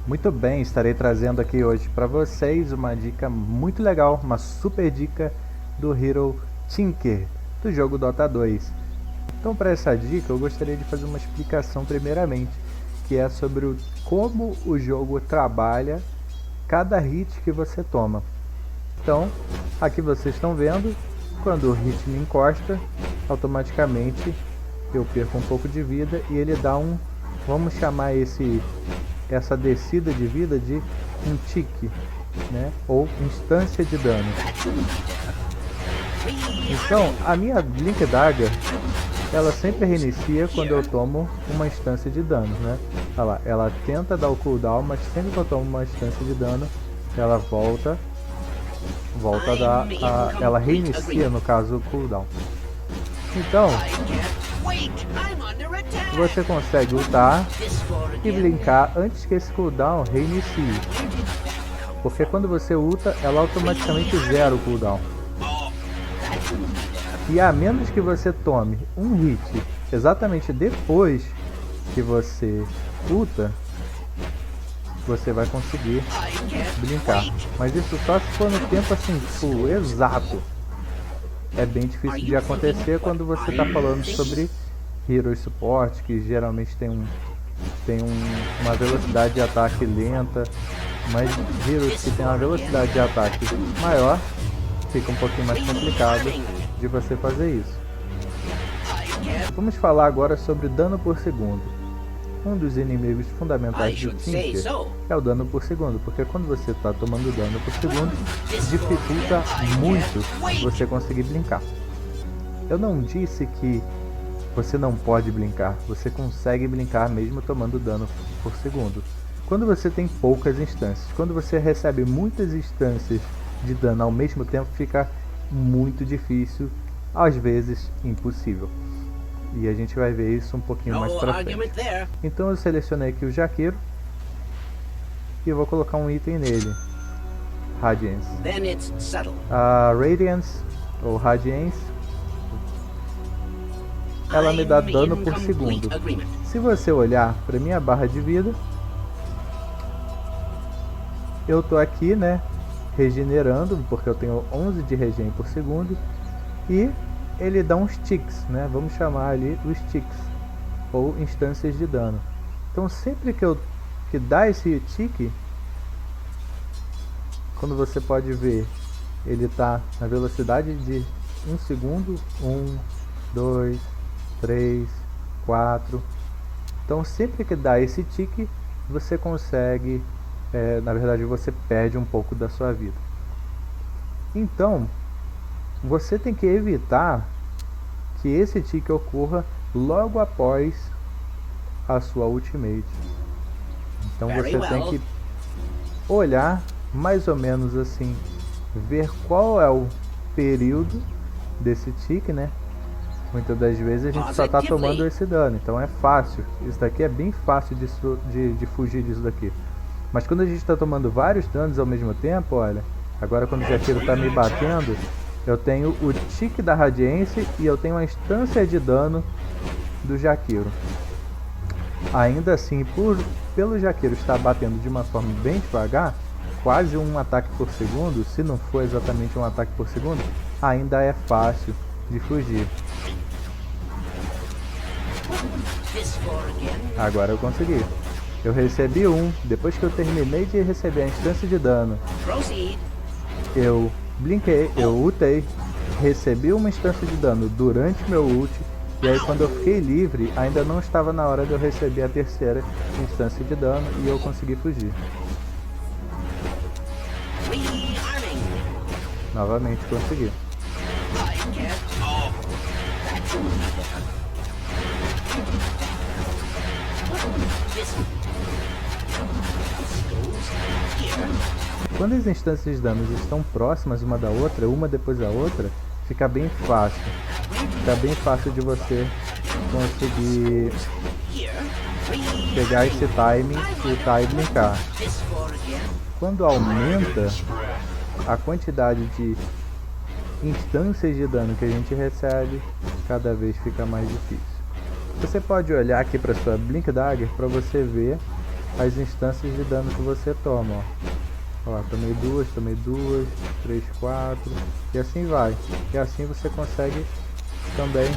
Muito bem, estarei trazendo aqui hoje para vocês uma dica muito legal, uma super dica do Hero Tinker, do jogo Dota 2. Então, para essa dica, eu gostaria de fazer uma explicação primeiramente, que é sobre como o jogo trabalha cada hit que você toma. Então, aqui vocês estão vendo, quando o hit me encosta, automaticamente eu perco um pouco de vida e ele dá um, vamos chamar essa descida de vida de um tique, né? Ou instância de dano. Então, a minha Blink Dagger, ela sempre reinicia quando eu tomo uma instância de dano, né? Olha lá, ela tenta dar o cooldown, mas sempre que eu tomo uma instância de dano, ela volta a dar, ela reinicia, no caso, o cooldown. Então, você consegue ultar e blinkar antes que esse cooldown reinicie, porque quando você ulta, ela automaticamente zera o cooldown. E a menos que você tome um hit exatamente depois que você ulta, você vai conseguir blinkar. Mas isso só se for no tempo assim, tipo, exato. É bem difícil de acontecer quando você está falando sobre Hero Support, que geralmente tem uma velocidade de ataque lenta, mas Heroes que tem uma velocidade de ataque maior, fica um pouquinho mais complicado de você fazer isso. Vamos falar agora sobre dano por segundo. Um dos inimigos fundamentais do Tinker é o dano por segundo, porque quando você está tomando dano por segundo, dificulta muito você conseguir blinkar. Eu não disse que você não pode blinkar, você consegue blinkar mesmo tomando dano por segundo. Quando você tem poucas instâncias, quando você recebe muitas instâncias de dano ao mesmo tempo, fica muito difícil, às vezes impossível. E a gente vai ver isso um pouquinho mais pra frente. Então eu selecionei aqui o Jaqueiro e vou colocar um item nele, Radiance. A Radiance, ou Radiance, ela me dá dano por segundo. Se você olhar para minha barra de vida, eu tô aqui, né, regenerando, porque eu tenho 11 de regen por segundo, e ele dá uns ticks, né, vamos chamar ali os ticks, ou instâncias de dano. Então sempre que dá esse tique, quando você pode ver, ele tá na velocidade de 1 segundo, 1, 2, 3, 4. Então sempre que dá esse tique, você consegue, na verdade você perde um pouco da sua vida. Então você tem que evitar que esse tique ocorra logo após a sua ultimate. Então você tem que olhar mais ou menos assim, ver qual é o período desse tique, né? Muitas das vezes a gente só está tomando esse dano, então é fácil. Isso daqui é bem fácil de fugir disso daqui. Mas quando a gente está tomando vários danos ao mesmo tempo, olha, agora quando o Jaqueiro está me batendo, eu tenho o tique da Radiance e eu tenho a instância de dano do Jaqueiro. Ainda assim, pelo Jaqueiro estar batendo de uma forma bem devagar, quase um ataque por segundo, se não for exatamente um ataque por segundo, ainda é fácil de fugir. Agora eu consegui. Eu recebi um. Depois que eu terminei de receber a instância de dano, eu blinkei, eu ultei, recebi uma instância de dano durante meu ult, e aí quando eu fiquei livre, ainda não estava na hora de eu receber a terceira instância de dano e eu consegui fugir. Novamente consegui. Quando as instâncias de danos estão próximas uma da outra, uma depois da outra, fica bem fácil. Fica bem fácil de você conseguir pegar esse timing, ultar e blinkar. Quando aumenta a quantidade de instâncias de dano que a gente recebe, cada vez fica mais difícil. Você pode olhar aqui para sua Blink Dagger para você ver as instâncias de dano que você toma, ó. Ó, tomei 2, 3, 4 e assim vai. E assim você consegue também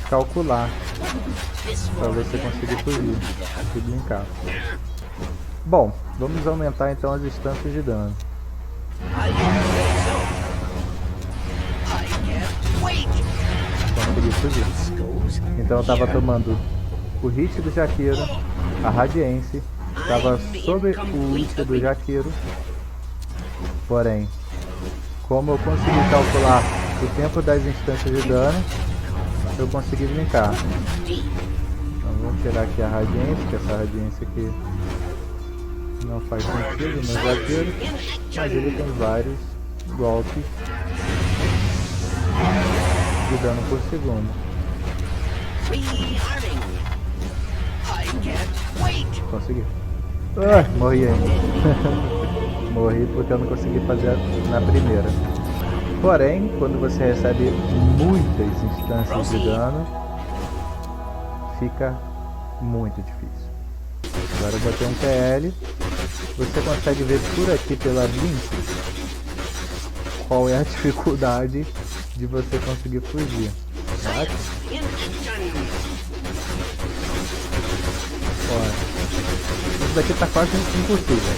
calcular para você conseguir fugir e brincar. Bom, vamos aumentar então as instâncias de dano. Consegui fugir. Então eu tava tomando o hit do Jakiro, a Radiance, estava sob o hit do Jakiro. Porém, como eu consegui calcular o tempo das instâncias de dano, eu consegui brincar. Então vamos tirar aqui a Radiance, que essa Radiance aqui não faz sentido no Jakiro, mas ele tem vários golpes de dano por segundo. Consegui. Morri ainda. Morri porque eu não consegui fazer na primeira. Porém, quando você recebe muitas instâncias de dano, fica muito difícil. Agora eu botei um PL. Você consegue ver por aqui pela Blink qual é a dificuldade de você conseguir fugir. Olha, isso daqui tá quase impossível.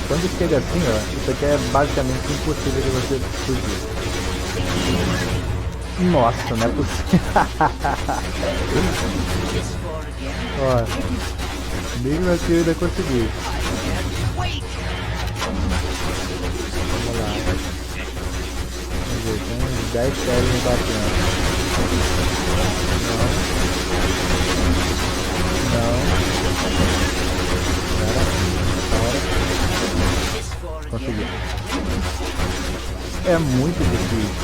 Quando chega assim, ó, isso aqui é basicamente impossível de você fugir. Nossa, não é possível. Ó, mesmo assim eu ainda consegui. Vamos lá. Vamos ver, tem uns 10 séries me batendo. Consegui. É muito difícil.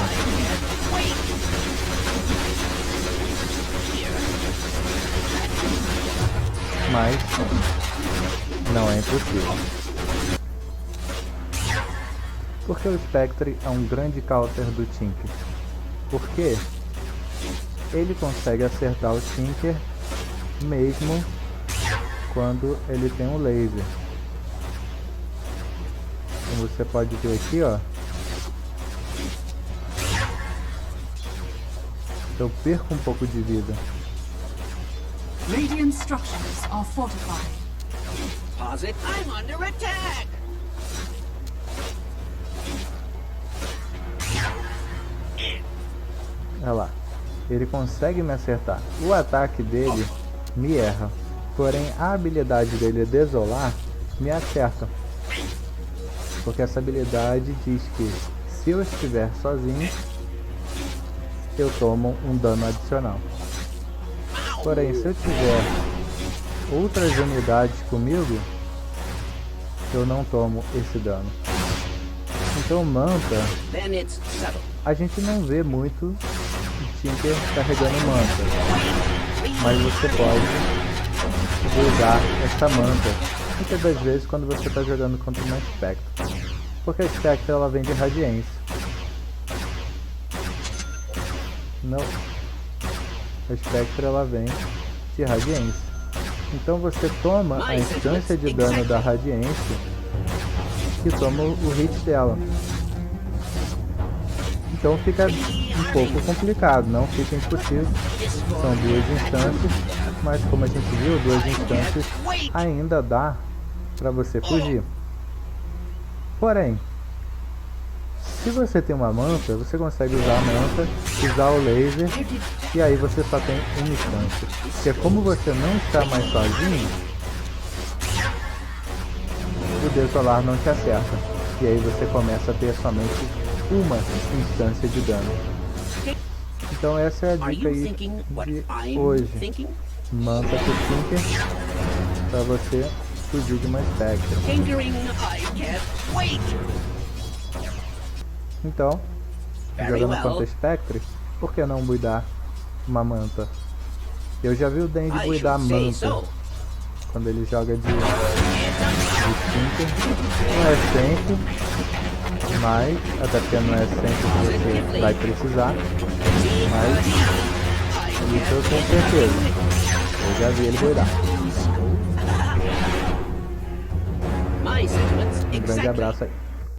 Mas não é impossível. Porque o Spectre é um grande counter do Tinker. Porque ele consegue acertar o Tinker mesmo quando ele tem um laser. Como você pode ver aqui, ó, eu perco um pouco de vida. Radiant structures are fortified. Pause it. I'm under attack. Olha lá, ele consegue me acertar. O ataque dele me erra, porém a habilidade dele desolar me acerta. Porque essa habilidade diz que se eu estiver sozinho, eu tomo um dano adicional. Porém, se eu tiver outras unidades comigo, eu não tomo esse dano. Então Manta, a gente não vê muito Tinker carregando Manta, mas você pode usar essa Manta muitas das vezes quando você está jogando contra uma Spectre, porque a Spectre ela vem de Radiance. Não, a Spectre ela vem de Radiance. Então você toma a instância de dano da Radiance e toma o hit dela. Então fica um pouco complicado, não fica impossível. São duas instâncias, mas como a gente viu, duas instâncias ainda dá para você fugir. Porém, se você tem uma manta, você consegue usar a manta, usar o laser, e aí você só tem uma instância. Porque como você não está mais sozinho, o desolar não te acerta. E aí você começa a ter somente uma instância de dano. Então essa é a dica aí de hoje. Manta pro Tinker para você fugir de uma Spectre. Então, jogando contra Spectre, por que não buildar uma manta? Eu já vi o Dandy buildar manta quando ele joga de Tinker. Não é sempre, mas até porque não é sempre que você vai precisar, mas isso eu tenho certeza. Eu já vi ele buildar. my sentiments Um grande exactly. abraço aí.